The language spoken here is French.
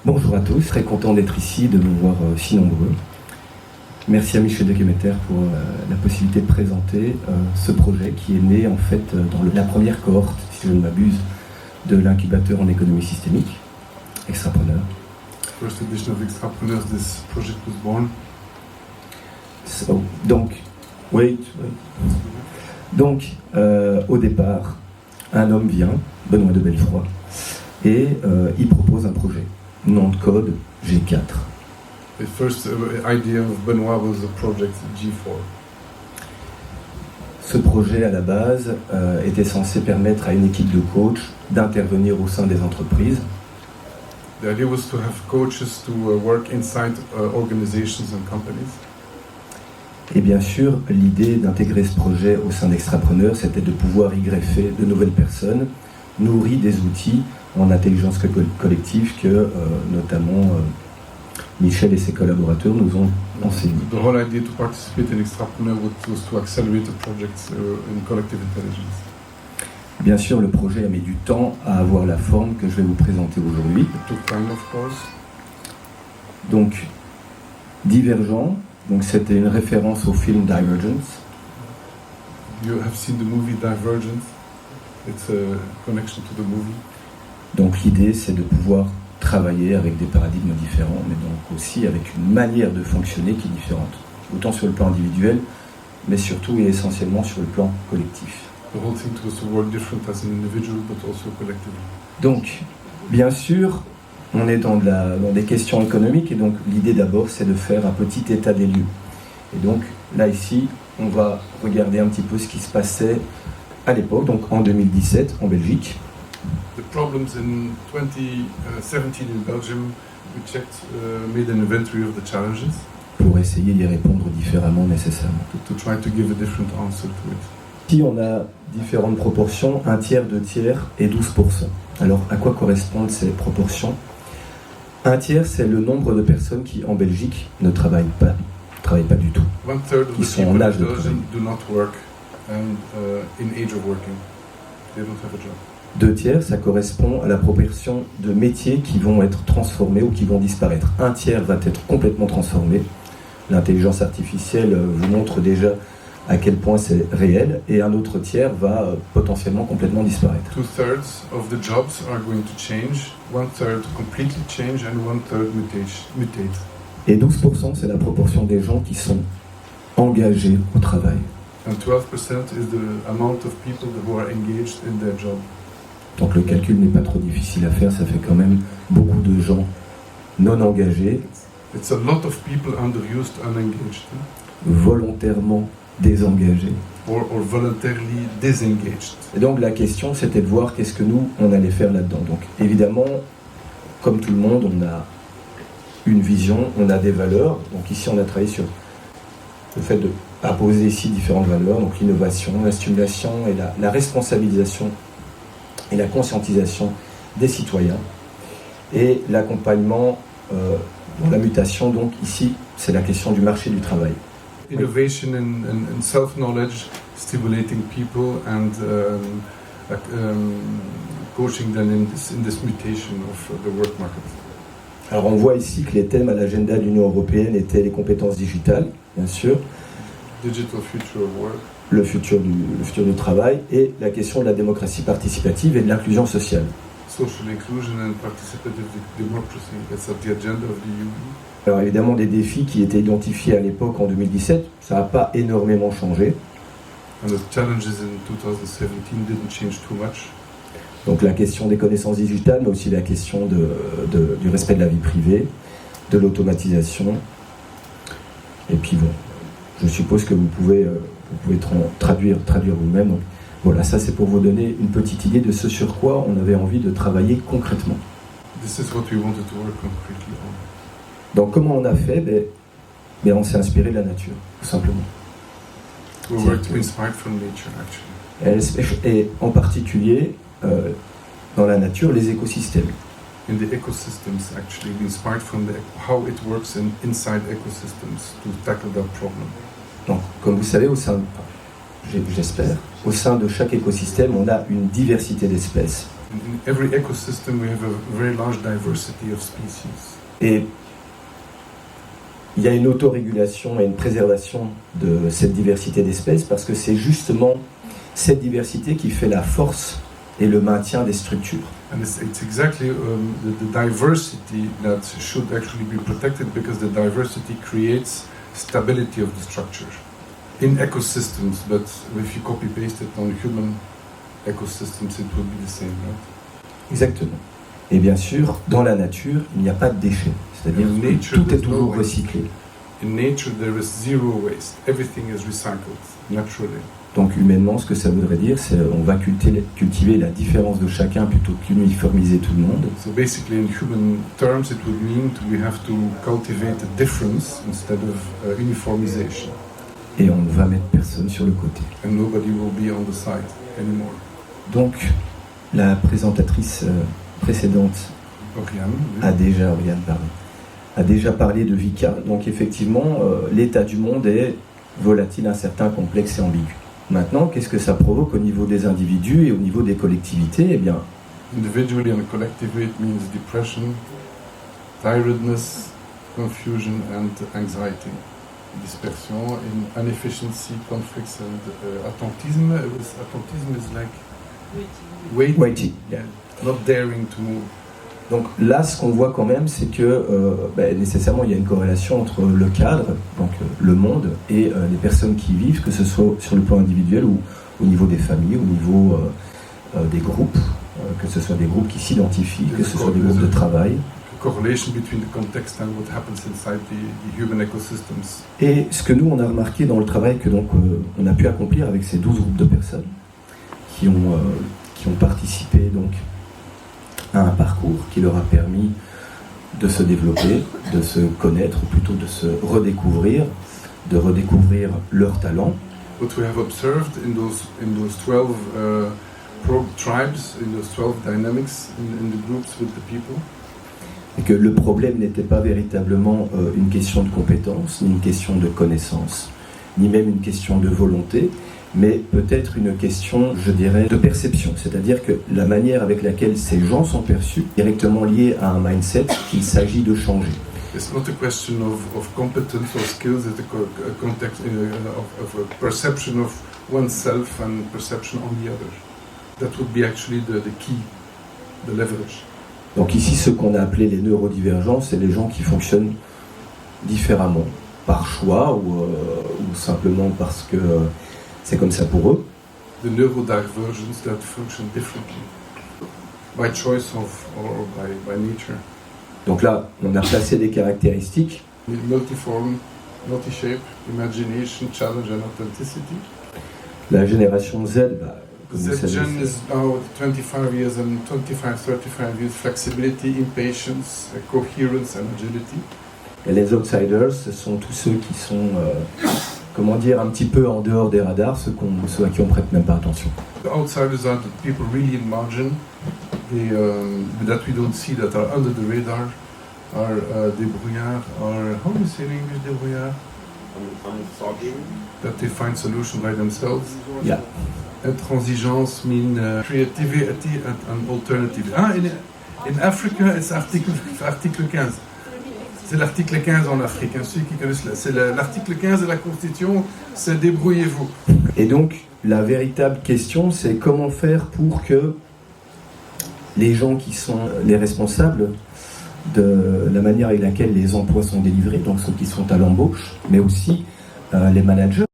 Bonjour à tous, très content d'être ici, de vous voir si nombreux. Merci à Michel Dekemeter pour la possibilité de présenter ce projet qui est né en fait dans la première cohorte, si je ne m'abuse, de l'incubateur en économie systémique, Extrapreneur. First edition of Extrapreneurs, this project was born. Donc, au départ, un homme vient, Benoît de Belfroy, et il propose un projet. Nom de code G4. The first idea of Benoit was the project G4. Ce projet, à la base, était censé permettre à une équipe de coachs d'intervenir au sein des entreprises. The idea was to have coaches to work inside organizations and companies. Et bien sûr, l'idée d'intégrer ce projet au sein d'Extrapreneurs, c'était de pouvoir y greffer de nouvelles personnes, nourries des outils en intelligence collective que notamment Michel et ses collaborateurs nous ont enseigné. The whole idea to participate in Extrapreneur was to accelerate the project in collective intelligence. Bien sûr, le projet a mis du temps à avoir la forme que je vais vous présenter aujourd'hui. It took time, of course. Donc, Divergent, donc c'était une référence au film Divergence. You have seen the movie Divergent. It's a connection to the movie. Donc l'idée, c'est de pouvoir travailler avec des paradigmes différents, mais donc aussi avec une manière de fonctionner qui est différente, autant sur le plan individuel, mais surtout et essentiellement sur le plan collectif. The whole thing was to work different as an individual, but also collectively. Donc, bien sûr, on est dans des questions économiques, et donc l'idée d'abord, c'est de faire un petit état des lieux. Et donc, là, ici, on va regarder un petit peu ce qui se passait à l'époque, donc en 2017, en Belgique. The problems in 2017 in Belgium, we checked, made an inventory of the challenges. Pour essayer d'y répondre différemment nécessairement. To try to give a different answer to it. Ici, on a différentes proportions, 1 tiers, 2 tiers et 12%. Alors, à quoi correspondent ces proportions ? 1 tiers, c'est le nombre de personnes qui, en Belgique, ne travaillent pas du tout. 1/3 of Qui the sont en people âge in de Belgium travailler. do not work and in age of working. They don't have a job. 2 tiers, ça correspond à la proportion de métiers qui vont être transformés ou qui vont disparaître. 1 tiers va être complètement transformé. L'intelligence artificielle vous montre déjà à quel point c'est réel, et un autre tiers va potentiellement complètement disparaître. 2/3 of the jobs are going to change, 1/3 completely change, and 1/3 mutate. Et 12%, c'est la proportion des gens qui sont engagés au travail. And 12% is the amount of people who are engaged in their job. Donc le calcul n'est pas trop difficile à faire, ça fait quand même beaucoup de gens non engagés, It's a lot of people underused, unengaged, volontairement désengagés. or voluntarily disengaged. Et donc la question, c'était de voir qu'est-ce que nous, on allait faire là-dedans. Donc évidemment, comme tout le monde, on a une vision, on a des valeurs. Donc ici, on a travaillé sur le fait d'imposer ici différentes valeurs, donc l'innovation, la stimulation et la responsabilisation et la conscientisation des citoyens, et l'accompagnement dans la mutation. Donc ici, c'est la question du marché du travail. Innovation and self-knowledge, stimulating people and coaching them in this mutation of the work market. Alors on voit ici que les thèmes à l'agenda de l'Union européenne étaient les compétences digitales, bien sûr, Digital future of work, le futur du travail, et la question de la démocratie participative et de l'inclusion sociale. social inclusion and participative democracy. That's at the agenda of the EU. Alors évidemment, des défis qui étaient identifiés à l'époque en 2017, ça n'a pas énormément changé. And the challenges in 2017 didn't change too much. Donc la question des connaissances digitales, mais aussi la question du respect de la vie privée, de l'automatisation. Et puis bon, je suppose que vous pouvez traduire vous-même. Donc, voilà, ça c'est pour vous donner une petite idée de ce sur quoi on avait envie de travailler concrètement. This is what we wanted to work concretely on. Donc comment on a fait ? On s'est inspiré de la nature, tout simplement. We were inspired from nature, actually. Et en particulier, dans la nature, les écosystèmes. In the ecosystems, actually, we inspired from how it works inside ecosystems to tackle that problem. Donc, comme vous savez, j'espère, au sein de chaque écosystème, on a une diversité d'espèces. In every ecosystem, we have a very large diversity of species. Et il y a une autorégulation et une préservation de cette diversité d'espèces parce que c'est justement cette diversité qui fait la force et le maintien des structures. And it's exactly the diversity that should actually be protected because the diversity creates stability of the structure in ecosystems. But if you copy paste it on human ecosystems, it will be the same, right? Exactement. Et bien sûr, dans la nature, il n'y a pas de déchets. C'est-à-dire que tout est toujours recyclé. In nature, there is zero waste. Everything is recycled naturally. Donc humainement, ce que ça voudrait dire, c'est on va cultiver la différence de chacun plutôt qu'uniformiser tout le monde. So basically, in human terms, it would mean we have to cultivate a difference instead of uniformization. Et on ne va mettre personne sur le côté. And nobody will be on the side anymore. Donc, la présentatrice précédente Oriane, a déjà parlé de VICA. Donc effectivement, l'état du monde est volatile, incertain, complexe et ambigu. Maintenant, qu'est-ce que ça provoque au niveau des individus et au niveau des collectivités? Eh bien, individually and collectively, it means depression, tiredness, confusion and anxiety, dispersion, inefficiency, conflicts and attentisme. Attentisme is like waiting. Yeah, not daring to move. Donc là, ce qu'on voit quand même, c'est que nécessairement, il y a une corrélation entre le cadre, donc le monde, et les personnes qui y vivent, que ce soit sur le plan individuel ou au niveau des familles, au niveau des groupes, que ce soit des groupes qui s'identifient, que ce soit des groupes de travail. Correlation between the context and what happens inside the human ecosystems. Et ce que nous, on a remarqué dans le travail que donc on a pu accomplir avec ces 12 groupes de personnes qui ont participé donc à un parcours qui leur a permis de se développer, de se connaître, ou plutôt de se redécouvrir, de redécouvrir leurs talents. What we have observed in those 12 tribes, in those 12 dynamics in the groups with the people. Et que le problème n'était pas véritablement une question de compétence, ni une question de connaissance, ni même une question de volonté, mais peut-être une question, je dirais, de perception. C'est-à-dire que la manière avec laquelle ces gens sont perçus est directement liée à un mindset qu'il s'agit de changer. It's not a question of competence or skills, it's a context of a perception of oneself and perception on the other. That would be actually the key, the leverage. Donc ici, ce qu'on a appelé les neurodivergents, c'est les gens qui fonctionnent différemment, par choix ou simplement parce que c'est comme ça pour eux. The neurodivergents that function differently, by choice or by nature. Donc là, on a placé des caractéristiques. Multiform, multi-shape, imagination, challenge and authenticity. La génération Z, Z Gen is now 25 years and 35 years, flexibility, impatience, coherence and agility. Et les outsiders, ce sont tous ceux qui sont, comment dire, un petit peu en dehors des radars, ceux à qui on prête même pas attention. The outsiders are the people really in margin, that we don't see, that are under the radar, are débrouillards, are, how do you say in English, débrouillards? That they find solution by themselves. Yeah. Intransigence mean creativity and alternative. In Africa, it's article 15. C'est l'article 15 en Afrique. Ceux qui connaissent, c'est l'article 15 de la Constitution, c'est débrouillez-vous. Et donc, la véritable question, c'est comment faire pour que les gens qui sont les responsables de la manière avec laquelle les emplois sont délivrés, donc ceux qui sont à l'embauche, mais aussi les managers,